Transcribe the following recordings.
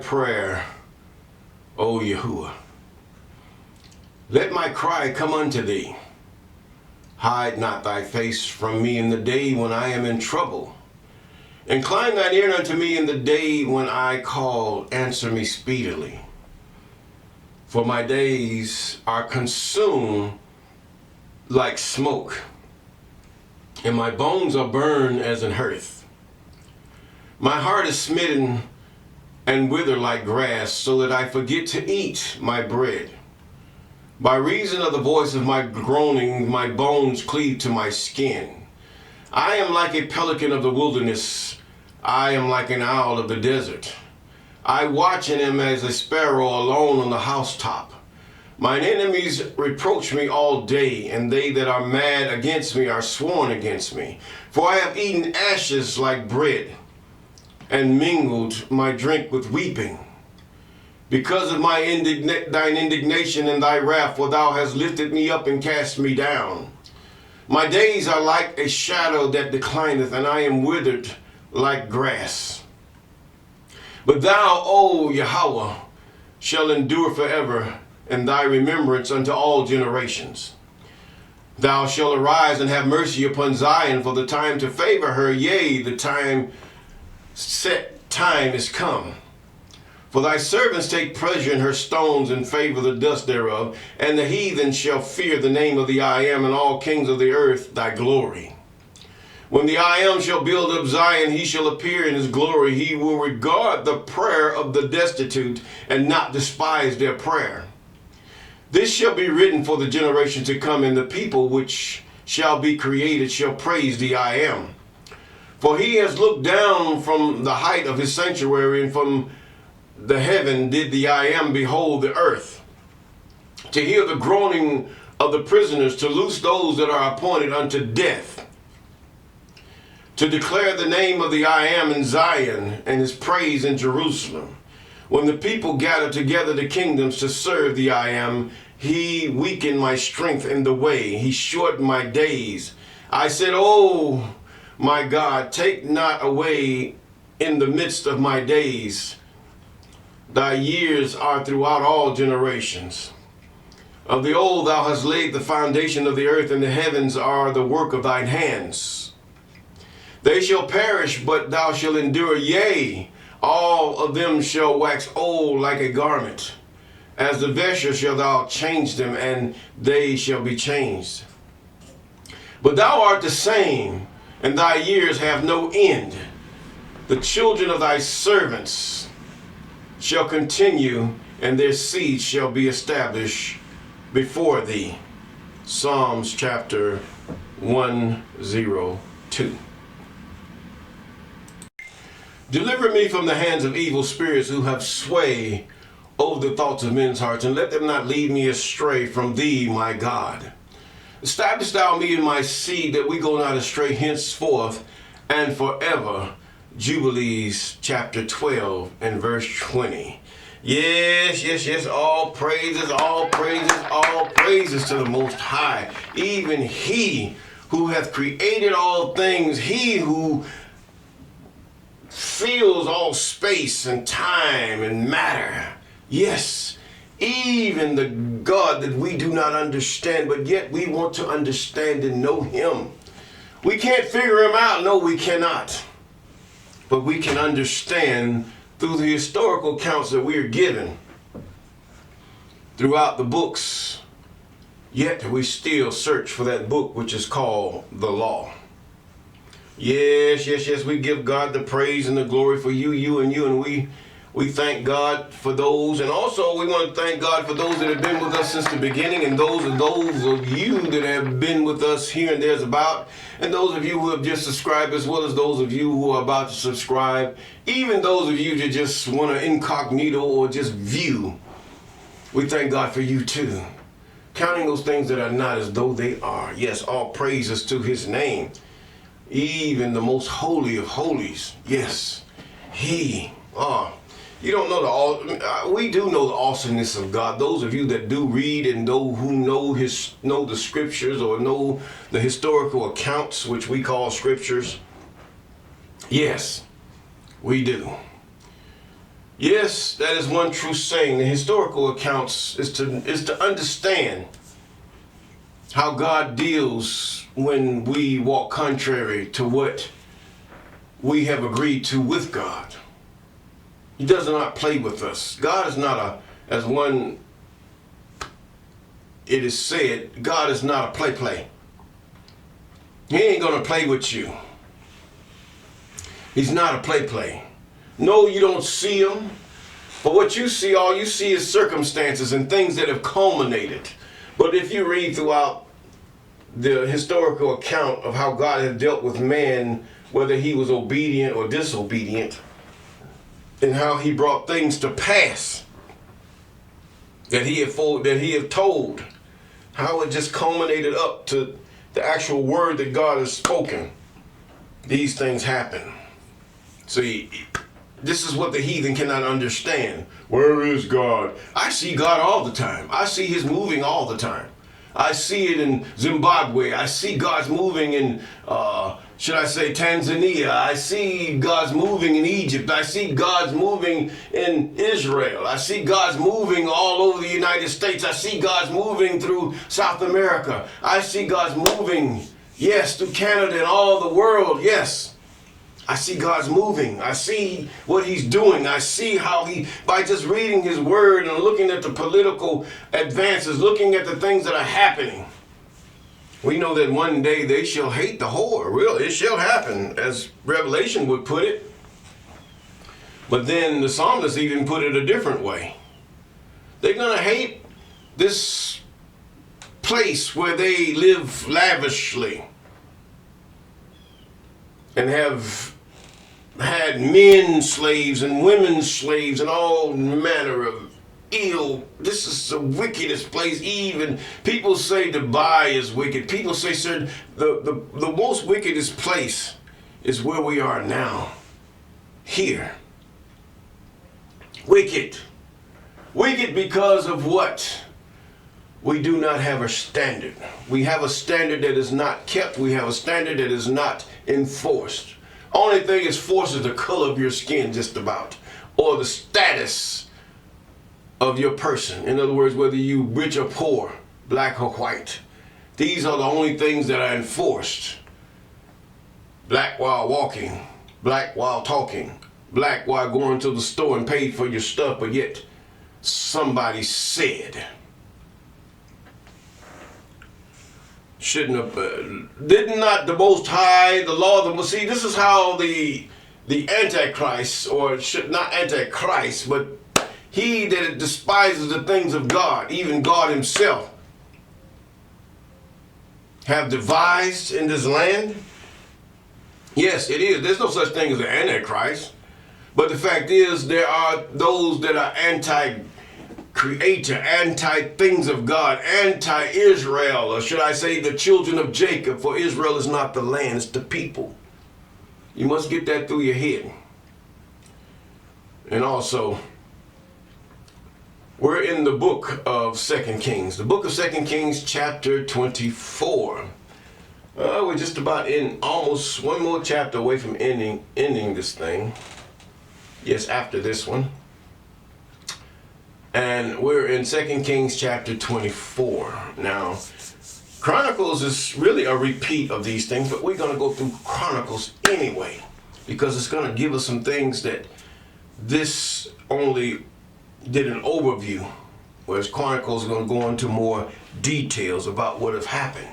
prayer, O Yahuwah. Let my cry come unto thee. Hide not thy face from me in the day when I am in trouble. Incline thine ear unto me in the day when I call. Answer me speedily. For my days are consumed like smoke, and my bones are burned as an hearth. My heart is smitten and wither like grass, so that I forget to eat my bread. By reason of the voice of my groaning, my bones cleave to my skin. I am like a pelican of the wilderness. I am like an owl of the desert. I watch and am as a sparrow alone on the housetop. Mine enemies reproach me all day, and they that are mad against me are sworn against me. For I have eaten ashes like bread, and mingled my drink with weeping. Because of my thine indignation and thy wrath, for thou hast lifted me up and cast me down. My days are like a shadow that declineth, and I am withered like grass. But thou, O Yahweh, shall endure forever, and thy remembrance unto all generations. Thou shalt arise and have mercy upon Zion, for the time to favor her, yea, the set time is come. For thy servants take pleasure in her stones, and favor the dust thereof, and the heathen shall fear the name of the I Am, and all kings of the earth thy glory. When the I Am shall build up Zion, he shall appear in his glory. He will regard the prayer of the destitute, and not despise their prayer. This shall be written for the generation to come, and the people which shall be created shall praise the I Am. For he has looked down from the height of his sanctuary, and from the heaven did the I Am behold the earth, to hear the groaning of the prisoners, to loose those that are appointed unto death, to declare the name of the I Am in Zion, and his praise in Jerusalem. When the people gather together the kingdoms to serve the I Am, he weakened my strength in the way. He shortened my days. I said, Oh, my God, take not away in the midst of my days. Thy years are throughout all generations. Of the old thou hast laid the foundation of the earth, and the heavens are the work of thine hands. They shall perish, but thou shalt endure. Yea, all of them shall wax old like a garment. As the vesture shalt thou change them, and they shall be changed. But thou art the same, and thy years have no end. The children of thy servants shall continue, and their seed shall be established before thee. Psalms chapter 102. Deliver me from the hands of evil spirits who have sway over the thoughts of men's hearts, and let them not lead me astray from thee, my God. Establish thou me in my seed, that we go not astray henceforth and forever. Jubilees chapter 12 and verse 20. Yes. All praises to the Most High. Even he who hath created all things, he who fills all space and time and matter. Yes, even the God that we do not understand, but yet we want to understand and know him. We can't figure him out. No, we cannot. But we can understand through the historical accounts that we are given throughout the books. Yet we still search for that book which is called the law. Yes, we give God the praise and the glory for you, and we thank God for those, and also we want to thank God for those that have been with us since the beginning, and those of you that have been with us here and there's about, and those of you who have just subscribed, as well as those of you who are about to subscribe, even those of you that just want to incognito or just view. We thank God for you too. Counting those things that are not as though they are. Yes, all praises to his name. Even the most holy of holies. Yes, he. You don't know we do know the awesomeness of God. Those of you that do read and those who know the scriptures or know the historical accounts, which we call scriptures. Yes, we do. Yes, that is one true saying. The historical accounts is to understand how God deals when we walk contrary to what we have agreed to with God. He does not play with us. God is not as one, it is said, God is not a play. He ain't gonna play with you. He's not a play. No, you don't see him. But what you see, all you see is circumstances and things that have culminated. But if you read throughout the historical account of how God had dealt with man, whether he was obedient or disobedient, and how he brought things to pass that he had told, how it just culminated up to the actual word that God has spoken, these things happen. See, this is what the heathen cannot understand. Where is God? I see God all the time. I see his moving all the time. I see it in Zimbabwe. I see God's moving in, Tanzania. I see God's moving in Egypt. I see God's moving in Israel. I see God's moving all over the United States. I see God's moving through South America. I see God's moving, yes, through Canada and all the world, yes. I see God's moving. I see what he's doing. I see how by just reading his word and looking at the political advances, looking at the things that are happening, we know that one day they shall hate the whore. Really, it shall happen, as Revelation would put it. But then the psalmist even put it a different way. They're going to hate this place where they live lavishly and have had men slaves and women slaves and all manner of ill. This is the wickedest place. Even people say Dubai is wicked. People say, sir, the most wickedest place is where we are now. Here. Wicked. Wicked because of what? We do not have a standard. We have a standard that is not kept. We have a standard that is not enforced. Only thing is forced is the color of your skin, just about, or the status of your person. In other words, whether you rich or poor, black or white. These are the only things that are enforced. Black while walking, black while talking, black while going to the store and paid for your stuff, but yet somebody said. Shouldn't have, did not the Most High, the law of the, see, this is how the Antichrist, or not Antichrist, but he that despises the things of God, even God himself, have devised in this land. Yes, it is. There's no such thing as an Antichrist. But the fact is, there are those that are anti-creator, anti-things of God, anti-Israel, or should I say the children of Jacob, for Israel is not the land, it's the people. You must get that through your head. And also, we're in the book of 2 Kings. The book of 2 Kings, chapter 24. We're just about in almost one more chapter away from ending this thing. Yes, after this one. And we're in 2 Kings chapter 24. Now, Chronicles is really a repeat of these things, but we're going to go through Chronicles anyway, because it's going to give us some things that this only did an overview, whereas Chronicles is going to go into more details about what has happened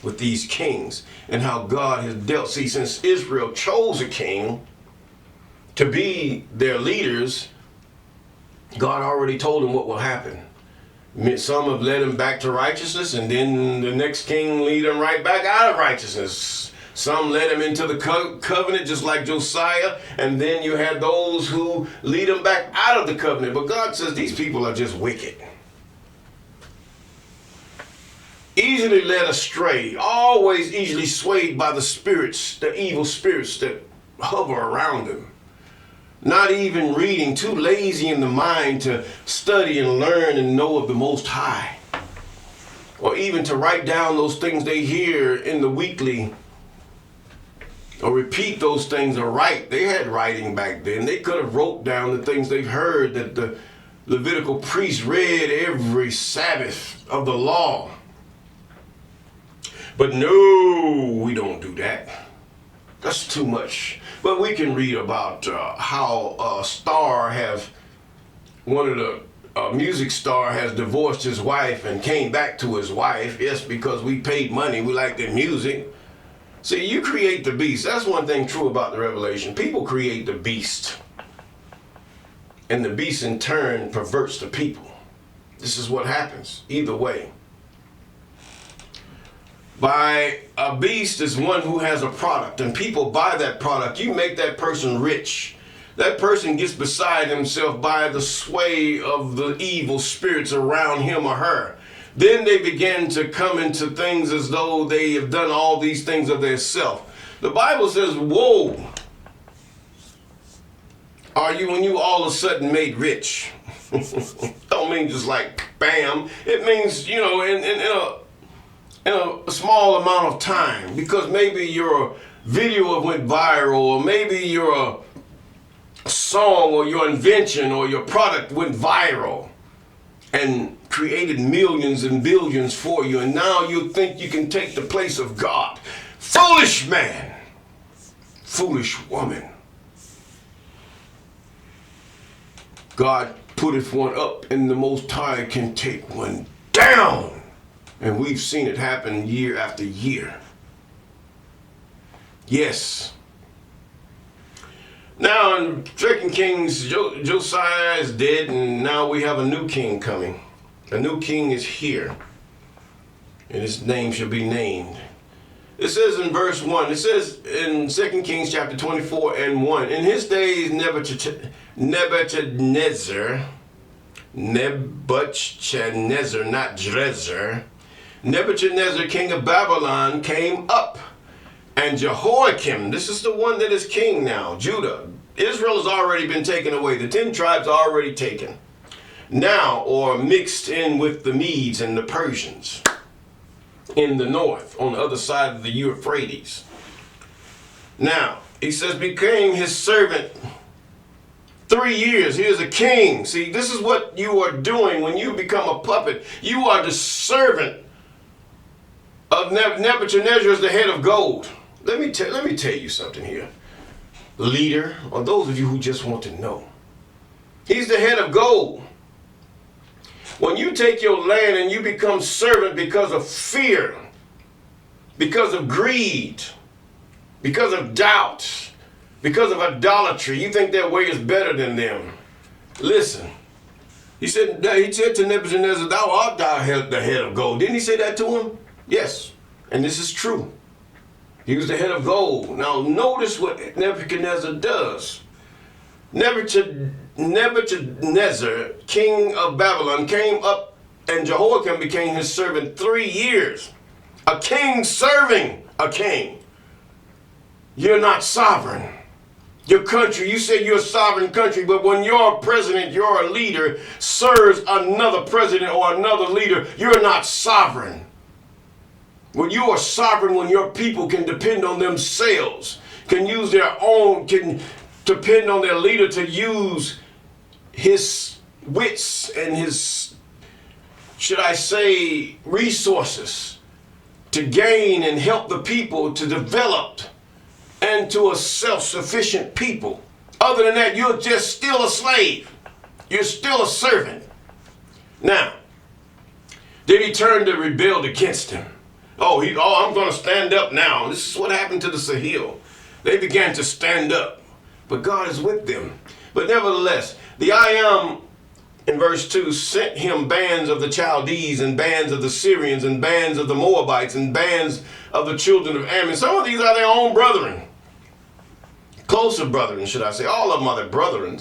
with these kings and how God has dealt. See, since Israel chose a king to be their leaders, God already told them what will happen. Some have led him back to righteousness, and then the next king lead him right back out of righteousness. Some led him into the covenant, just like Josiah, and then you had those who lead him back out of the covenant. But God says these people are just wicked. Easily led astray, always easily swayed by the spirits, the evil spirits that hover around them. Not even reading, too lazy in the mind to study and learn and know of the Most High. Or even to write down those things they hear in the weekly or repeat those things or write. They had writing back then. They could have wrote down the things they've heard that the Levitical priests read every Sabbath of the law. But no, we don't do that. That's too much. But we can read about how one of the music star has divorced his wife and came back to his wife. Yes, because we paid money. We like their music. See, you create the beast. That's one thing true about the Revelation. People create the beast. And the beast in turn perverts the people. This is what happens either way. By a beast is one who has a product, and people buy that product. You make that person rich. That person gets beside himself by the sway of the evil spirits around him or her. Then they begin to come into things as though they have done all these things of their self. The Bible says, woe are you when you all of a sudden made rich. Don't mean just like bam. It means, in a small amount of time, because maybe your video went viral, or maybe your song or your invention or your product went viral and created millions and billions for you, and now you think you can take the place of God. Foolish man, foolish woman. God putteth one up, and the Most High can take one down. And we've seen it happen year after year. Yes. Now in 2 Kings, Josiah is dead, and now we have a new king coming. A new king is here, and his name shall be named. It says in verse 1, it says in 2 Kings chapter 24 and 1, in his days Nebuchadnezzar, not Drezer, Nebuchadnezzar, king of Babylon, came up. And Jehoiakim, this is the one that is king now, Judah. Israel has already been taken away. The 10 tribes are already taken. Now, or mixed in with the Medes and the Persians in the north, on the other side of the Euphrates. Now, he says, became his servant 3 years. He is a king. See, this is what you are doing when you become a puppet. You are the servant of Nebuchadnezzar as the head of gold. Let me tell you something here, leader, or those of you who just want to know. He's the head of gold. When you take your land and you become servant because of fear, because of greed, because of doubt, because of idolatry, you think their way is better than them. Listen, he said to Nebuchadnezzar, thou art the head of gold. Didn't he say that to him? Yes, and this is true. He was the head of gold. Now notice what Nebuchadnezzar does. Nebuchadnezzar, king of Babylon, came up, and Jehoiakim became his servant 3 years. A king serving a king. You're not sovereign. Your country, you say you're a sovereign country, but when your president, your leader, serves another president or another leader, you're not sovereign. When you are sovereign, when your people can depend on themselves, can use their own, can depend on their leader to use his wits and his, should I say, resources to gain and help the people to develop into a self-sufficient people. Other than that, you're just still a slave. You're still a servant. Now, then he turned to rebel against him. I'm going to stand up now. This is what happened to the Sahel. They began to stand up, but God is with them. But nevertheless, the I Am, in verse 2, sent him bands of the Chaldees and bands of the Syrians and bands of the Moabites and bands of the children of Ammon. Some of these are their own brethren. Closer brethren, should I say. All of them are their brethren.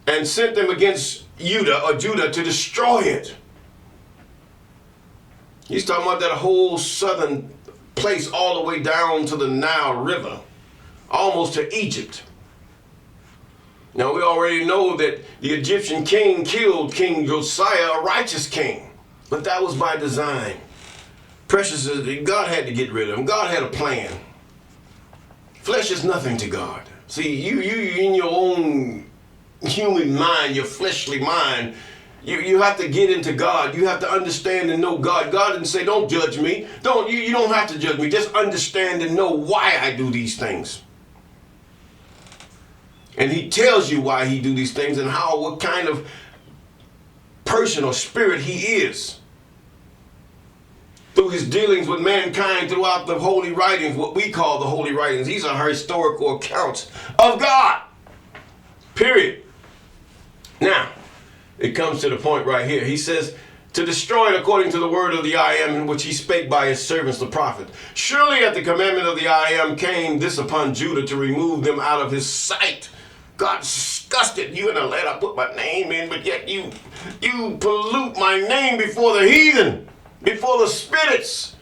And sent them against Judah to destroy it. He's talking about that whole southern place all the way down to the Nile River, almost to Egypt. Now we already know that the Egyptian king killed King Josiah, a righteous king, but that was by design. Precious, God had to get rid of him. God had a plan. Flesh is nothing to God. See, you in your own human mind, your fleshly mind, you have to get into God. You have to understand and know God. God didn't say, don't judge me. You don't have to judge me. Just understand and know why I do these things. And he tells you why he do these things and what kind of person or spirit he is. Through his dealings with mankind throughout the holy writings, what we call the holy writings. These are historical accounts of God. Period. Now, it comes to the point right here. He says, to destroy it according to the word of the I am, in which he spake by his servants the prophet. Surely at the commandment of the I am came this upon Judah to remove them out of his sight. God disgusted. You in the land I put my name in, but yet you pollute my name before the heathen, before the spirits.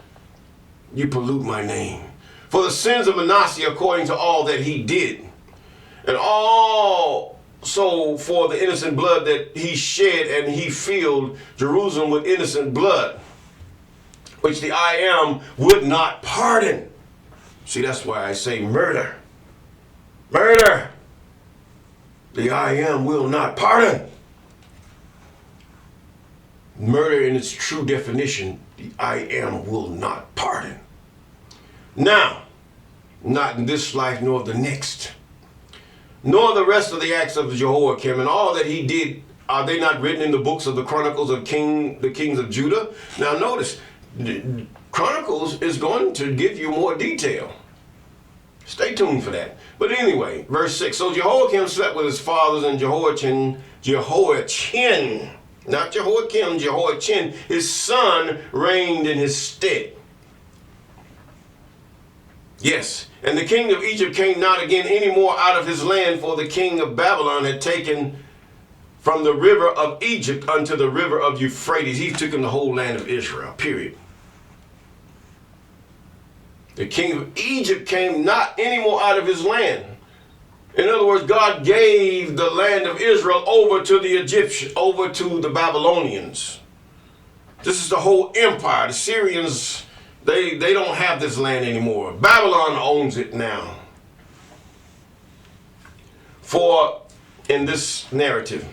You pollute my name. For the sins of Manasseh according to all that he did. And also for the innocent blood that he shed, and he filled Jerusalem with innocent blood, which the I am would not pardon. See, that's why I say murder. Murder. The I am will not pardon. Murder in its true definition, the I am will not pardon. Now, not in this life nor the next, nor the rest of the acts of Jehoiakim and all that he did, are they not written in the books of the Chronicles of the kings of Judah? Now notice, Chronicles is going to give you more detail. Stay tuned for that. But anyway, verse 6. So Jehoiakim slept with his fathers, and Jehoiachin, not Jehoiakim, Jehoiachin, his son, reigned in his stead. Yes, and the king of Egypt came not again any more out of his land, for the king of Babylon had taken from the river of Egypt unto the river of Euphrates. He took in the whole land of Israel, period. The king of Egypt came not any more out of his land. In other words, God gave the land of Israel over to the Egyptians, over to the Babylonians. This is the whole empire. The Syrians, they don't have this land anymore. Babylon owns it now. For, in this narrative,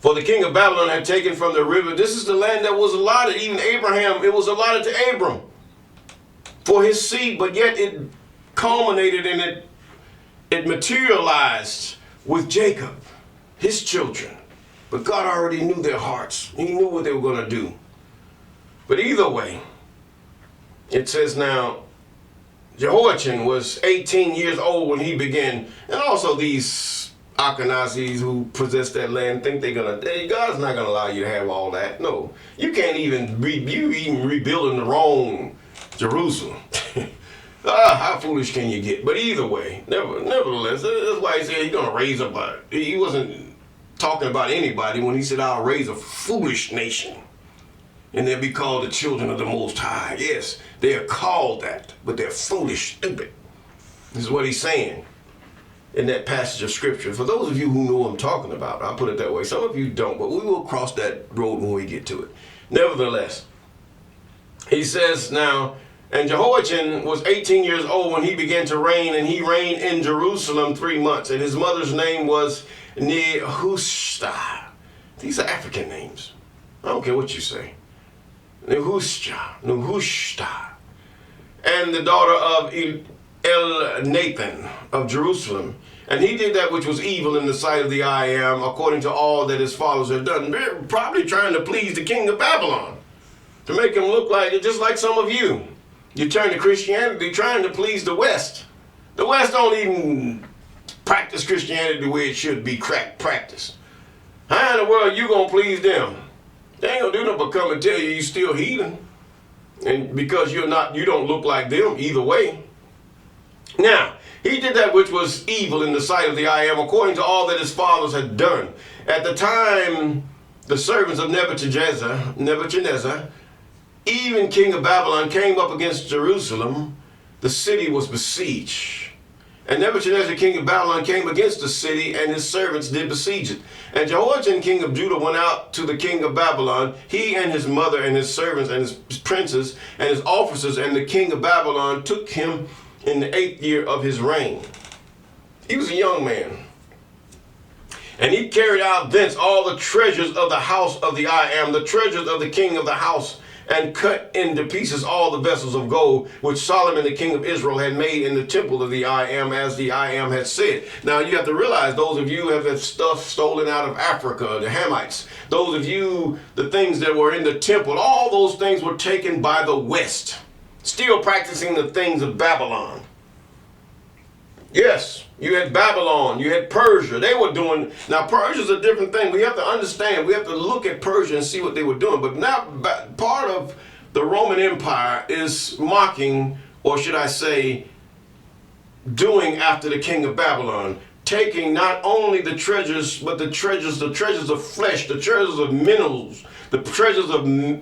for the king of Babylon had taken from the river, this is the land that was allotted, even Abraham, it was allotted to Abram for his seed, but yet it culminated and it materialized with Jacob, his children. But God already knew their hearts. He knew what they were going to do. But either way, it says now, Jehoiachin was 18 years old when he began. And also these Ashkenazis who possess that land think God's not going to allow you to have all that. No, you can't even, you even rebuilding the wrong Jerusalem. How foolish can you get? But either way, nevertheless, that's why he said he's going to raise up. He wasn't talking about anybody when he said, I'll raise a foolish nation, and they'll be called the children of the Most High. Yes, they are called that, but they're foolish, stupid. This is what he's saying in that passage of scripture. For those of you who know what I'm talking about, I'll put it that way. Some of you don't, but we will cross that road when we get to it. Nevertheless, he says now, and Jehoiachin was 18 years old when he began to reign, and he reigned in Jerusalem 3 months. And his mother's name was Nehushta. These are African names. I don't care what you say. Nehushta. And the daughter of Elnathan of Jerusalem. And he did that which was evil in the sight of the I am, according to all that his fathers had done. They're probably trying to please the king of Babylon, to make him look like it, just like some of you. You turn to Christianity trying to please the West. The West don't even practice Christianity the way it should be practiced. How in the world you gonna please them? They ain't gonna do nothing but come and tell you still heathen. And because you don't look like them either way. Now, he did that which was evil in the sight of the I am, according to all that his fathers had done. At the time, the servants of Nebuchadnezzar, even king of Babylon, came up against Jerusalem. The city was besieged. And Nebuchadnezzar, king of Babylon, came against the city, and his servants did besiege it. And Jehoiachin, king of Judah, went out to the king of Babylon, he and his mother and his servants and his princes and his officers, and the king of Babylon took him in the 8th year of his reign. He was a young man. And he carried out thence all the treasures of the house of the I Am, the treasures of the king of the house, and cut into pieces all the vessels of gold, which Solomon the king of Israel had made in the temple of the I Am, as the I Am had said. Now you have to realize, those of you who have had stuff stolen out of Africa, the Hamites, those of you, the things that were in the temple, all those things were taken by the West, still practicing the things of Babylon. Yes, you had Babylon, you had Persia. They were doing, now Persia's a different thing. We have to understand, we have to look at Persia and see what they were doing. But now part of the Roman Empire is mocking, or should I say, doing after the king of Babylon, taking not only the treasures, but the treasures of flesh, the treasures of minerals, the treasures of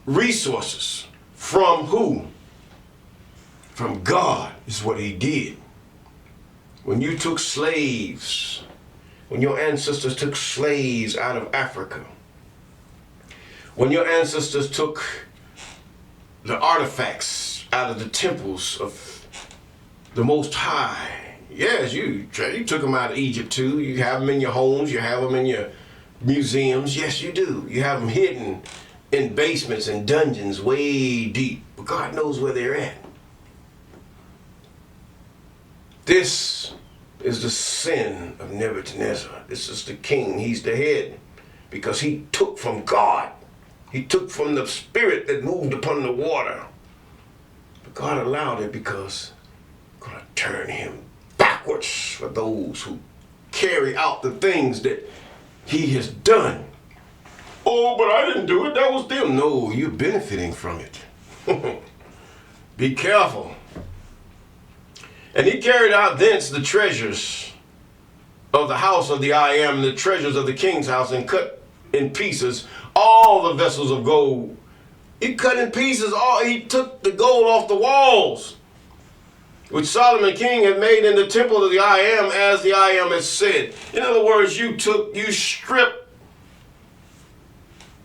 resources. From who? From God is what he did. When you took slaves, when your ancestors took slaves out of Africa, when your ancestors took the artifacts out of the temples of the Most High, yes, you took them out of Egypt too. You have them in your homes, you have them in your museums. Yes, you do. You have them hidden in basements and dungeons way deep, but God knows where they're at. This is the sin of Nebuchadnezzar. This is the king. He's the head because he took from God. He took from the spirit that moved upon the water. But God allowed it because He's going to turn him backwards for those who carry out the things that he has done. Oh, but I didn't do it. That was them. No, you're benefiting from it. Be careful. And he carried out thence the treasures of the house of the I Am, the treasures of the king's house, and cut in pieces all the vessels of gold. He cut in pieces all, he took the gold off the walls, which Solomon king had made in the temple of the I Am, as the I Am had said. In other words, you stripped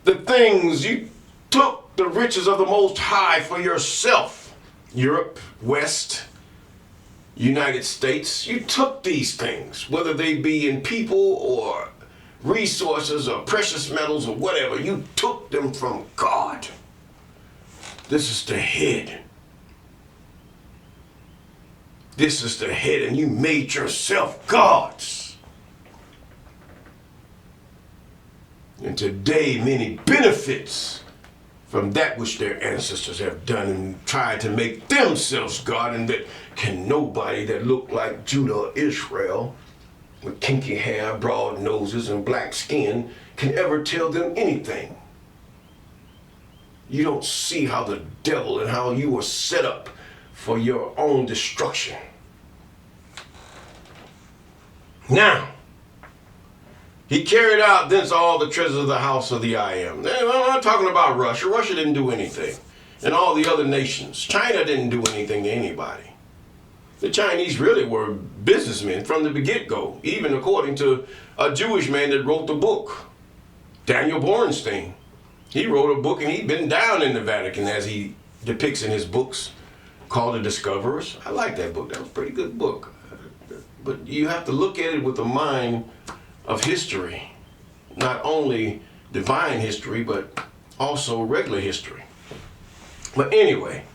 the things, you took the riches of the Most High for yourself. Europe, West, United States, you took these things, whether they be in people or resources or precious metals or whatever, you took them from God. This is the head. This is the head, and you made yourself gods. And today many benefits from that which their ancestors have done and tried to make themselves God, and that can nobody that look like Judah or Israel with kinky hair, broad noses, and black skin can ever tell them anything. You don't see how the devil and how you were set up for your own destruction. Now, he carried out thence all the treasures of the house of the I Am. I'm not talking about Russia. Russia didn't do anything. And all the other nations. China didn't do anything to anybody. The Chinese really were businessmen from the get-go, even according to a Jewish man that wrote the book, Daniel Borenstein. He wrote a book, and he'd been down in the Vatican, as he depicts in his books, called The Discoverers. I like that book. That was a pretty good book. But you have to look at it with the mind of history, not only divine history, but also regular history. But anyway,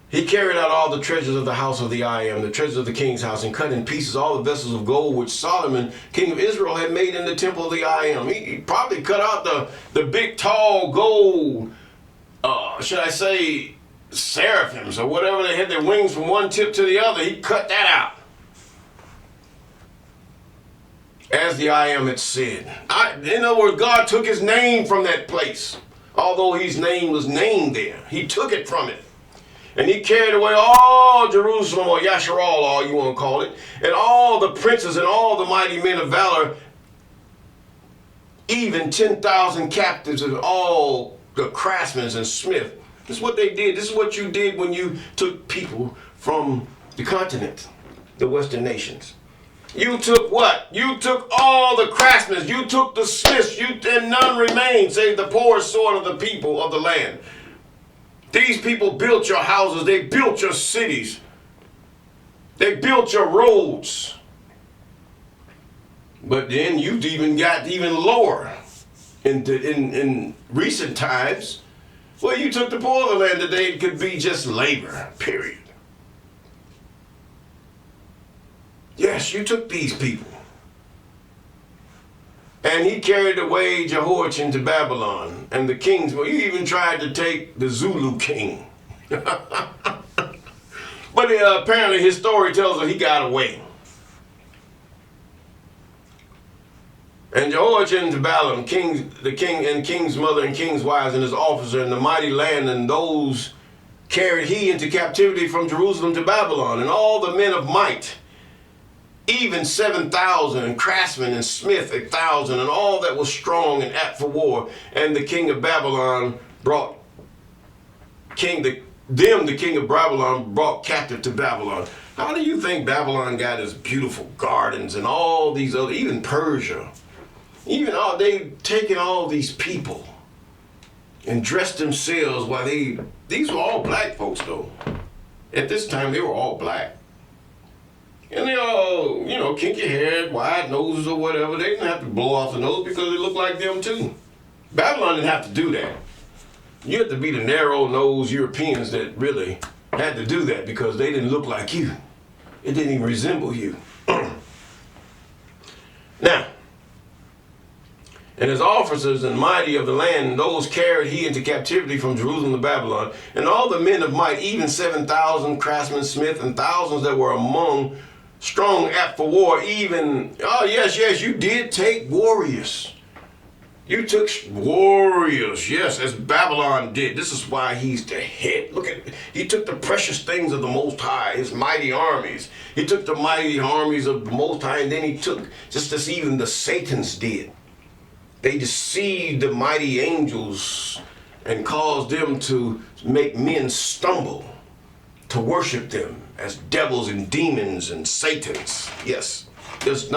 he carried out all the treasures of the house of the I Am, the treasures of the king's house, and cut in pieces all the vessels of gold which Solomon, king of Israel, had made in the temple of the I Am. He probably cut out the big, tall gold, should I say, seraphims or whatever. They had their wings from one tip to the other. He cut that out, as the I Am had said. In other words, God took his name from that place. Although his name was named there, he took it from it. And he carried away all Jerusalem, or Yasharal, all you want to call it, and all the princes and all the mighty men of valor, even 10,000 captives and all the craftsmen and smiths. This is what they did. This is what you did when you took people from the continent, the Western nations. You took what? You took all the craftsmen. You took the smiths. And none remained save the poorest sort of the people of the land. These people built your houses. They built your cities. They built your roads. But then you've even got even lower in recent times, where you took the poor of the land that they could be just labor, period. Yes, you took these people. And he carried away Jehoiachin to Babylon. And the kings, well, you even tried to take the Zulu king. But apparently his story tells us he got away. And Jehoiachin to Babylon, the king and king's mother and king's wives and his officer in the mighty land, and those carried he into captivity from Jerusalem to Babylon, and all the men of might, even 7,000, and craftsmen and smith 1,000, and all that was strong and apt for war. And the king of Babylon brought the king of Babylon brought captive to Babylon. How do you think Babylon got its beautiful gardens and all these other, even Persia? Even all, they taken all these people and dressed themselves while these were all black folks though. At this time they were all black. And they all, kinky haired, wide noses or whatever. They didn't have to blow off the nose because they looked like them too. Babylon didn't have to do that. You had to be the narrow-nosed Europeans that really had to do that because they didn't look like you. It didn't even resemble you. Now, and his officers and mighty of the land, those carried he into captivity from Jerusalem to Babylon, and all the men of might, even 7,000 craftsmen, smith, and thousands that were among strong apt for war, even, yes, you did take warriors. You took warriors, yes, as Babylon did. This is why he's the head. Look at, he took the precious things of the Most High, his mighty armies. He took the mighty armies of the Most High, and then he took, just as even the Satans did. They deceived the mighty angels and caused them to make men stumble, to worship them as devils and demons and Satans. Yes, there's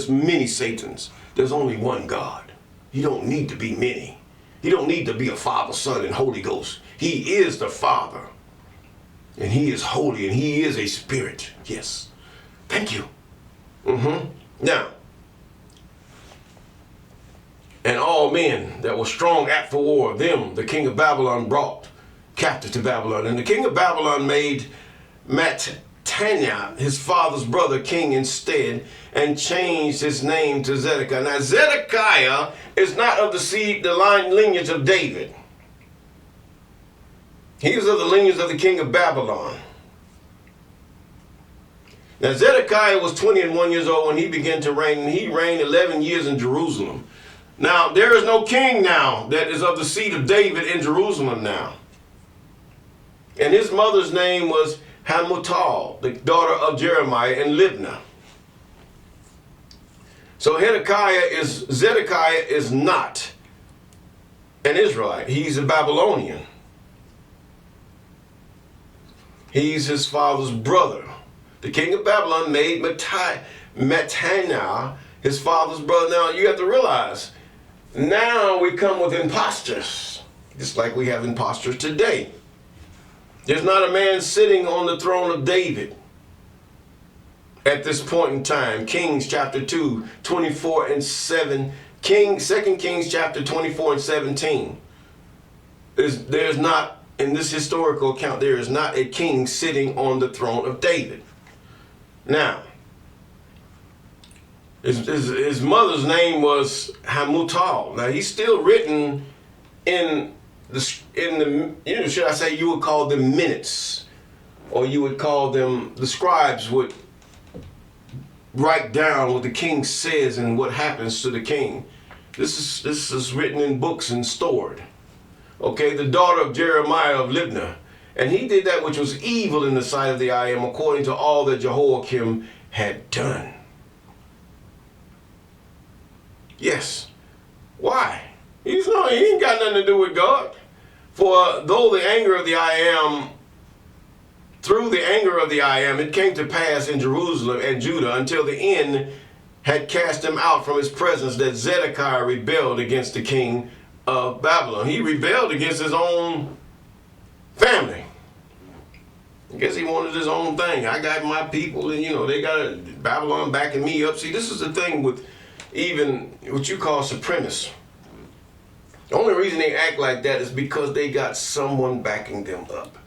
many Satans. There's only one God. You don't need to be many. You don't need to be a Father, Son, and Holy Ghost. He is the Father. And he is holy and he is a spirit. Yes. Thank you. Now, and all men that were strong apt for war, them the king of Babylon brought captive to Babylon. And the king of Babylon made Mattaniah, his father's brother, king instead, and changed his name to Zedekiah. Now Zedekiah is not of the lineage of David. He was of the lineage of the king of Babylon. Now Zedekiah was 21 years old when he began to reign, and he reigned 11 years in Jerusalem. Now, there is no king now that is of the seed of David in Jerusalem now. And his mother's name was Hamutal, the daughter of Jeremiah and Libnah. So Zedekiah is not an Israelite. He's a Babylonian. He's his father's brother. The king of Babylon made Mattaniah his father's brother. Now, you have to realize, now we come with imposters, just like we have imposters today. There's not a man sitting on the throne of David at this point in time. Kings chapter 2, 24 and 7. 2 Kings chapter 24 and 17. There's not, in this historical account, there is not a king sitting on the throne of David. Now, his mother's name was Hamutal. Now he's still written in the should I say, you would call them minutes, or you would call them, the scribes would write down what the king says and what happens to the king. This is written in books and stored. Okay, the daughter of Jeremiah of Libnah, and he did that which was evil in the sight of the I Am, according to all that Jehoiakim had done. Yes. Why? He ain't got nothing to do with God. For though the anger of the I Am, through the anger of the I Am, it came to pass in Jerusalem and Judah until the end had cast him out from his presence, that Zedekiah rebelled against the king of Babylon. He rebelled against his own family. I guess he wanted his own thing. I got my people, and they got Babylon backing me up. See, this is the thing with even what you call supremacists. The only reason they act like that is because they got someone backing them up.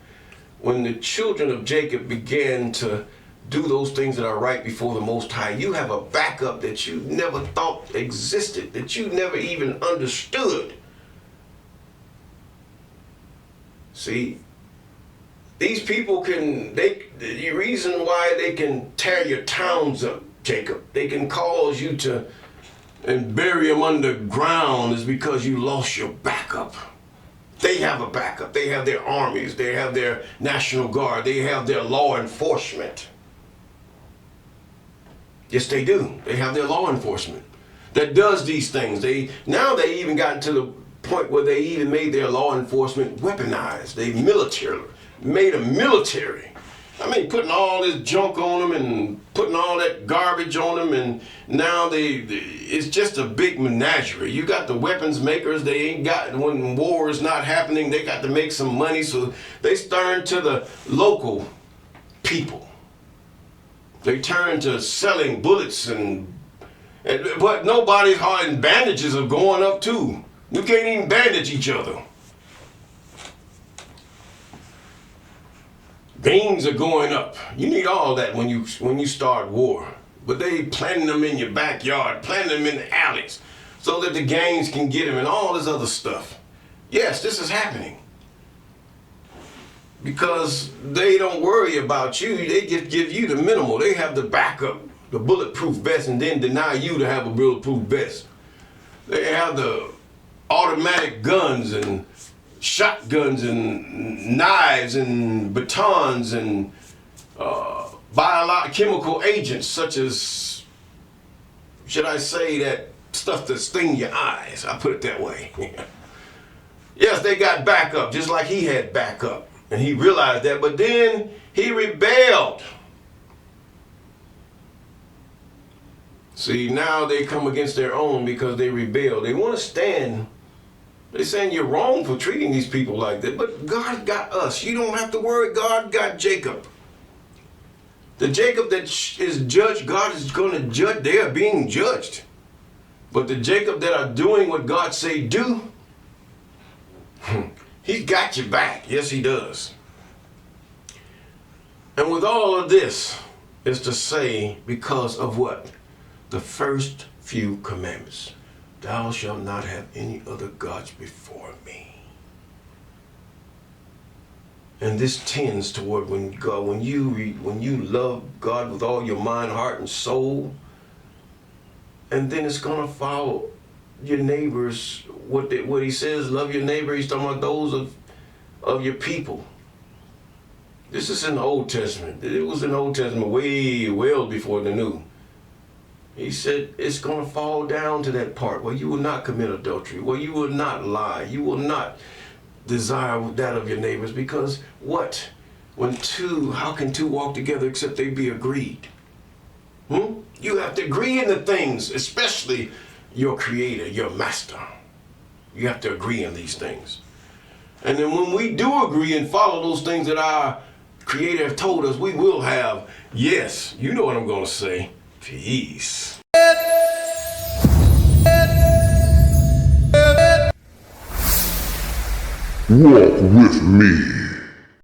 When the children of Jacob began to do those things that are right before the Most High, you have a backup that you never thought existed, that you never even understood. See, these people the reason why they can tear your towns up, Jacob, they can cause you to and bury them underground is because you lost your backup. They have a backup. They have their armies. They have their National Guard. They have their law enforcement. Yes, they do. They have their law enforcement that does these things. Now they even gotten to the point where they even made their law enforcement weaponized. They made them military. I mean, putting all this junk on them and putting all that garbage on them, and now it's just a big menagerie. You got the weapons makers, they ain't got, when war is not happening, they got to make some money, so they turn to the local people. They turn to selling bullets, but nobody's hiding bandages are going up too. You can't even bandage each other. Beans are going up. You need all that when you start war. But they planting them in your backyard, planting them in the alleys, so that the gangs can get them and all this other stuff. Yes, this is happening. Because they don't worry about you. They just give you the minimal. They have the backup, the bulletproof vest, and then deny you to have a bulletproof vest. They have the automatic guns and shotguns and knives and batons and chemical agents such as, should I say, that stuff that sting your eyes. I put it that way. Yes, they got backup just like he had backup. And he realized that, but then he rebelled. See, now they come against their own because they rebel. They want to stand. They're saying you're wrong for treating these people like that, but God got us. You don't have to worry. God got Jacob. The Jacob that is judged, God is going to judge. They are being judged. But the Jacob that are doing what God say do, he's got your back. Yes, he does. And with all of this is to say, because of what? The first few commandments. Thou shalt not have any other gods before me. And this tends toward when you love God with all your mind, heart, and soul, and then it's gonna follow your neighbors. What he says, love your neighbor. He's talking about those of your people. This is in the Old Testament. It was in the Old Testament well before the New. He said it's going to fall down to that part where you will not commit adultery, where you will not lie, you will not desire that of your neighbors, because what? How can two walk together except they be agreed? You have to agree in the things, especially your creator, your master. You have to agree in these things. And then when we do agree and follow those things that our creator has told us, we will have, yes, you know what I'm going to say, peace. Walk with me.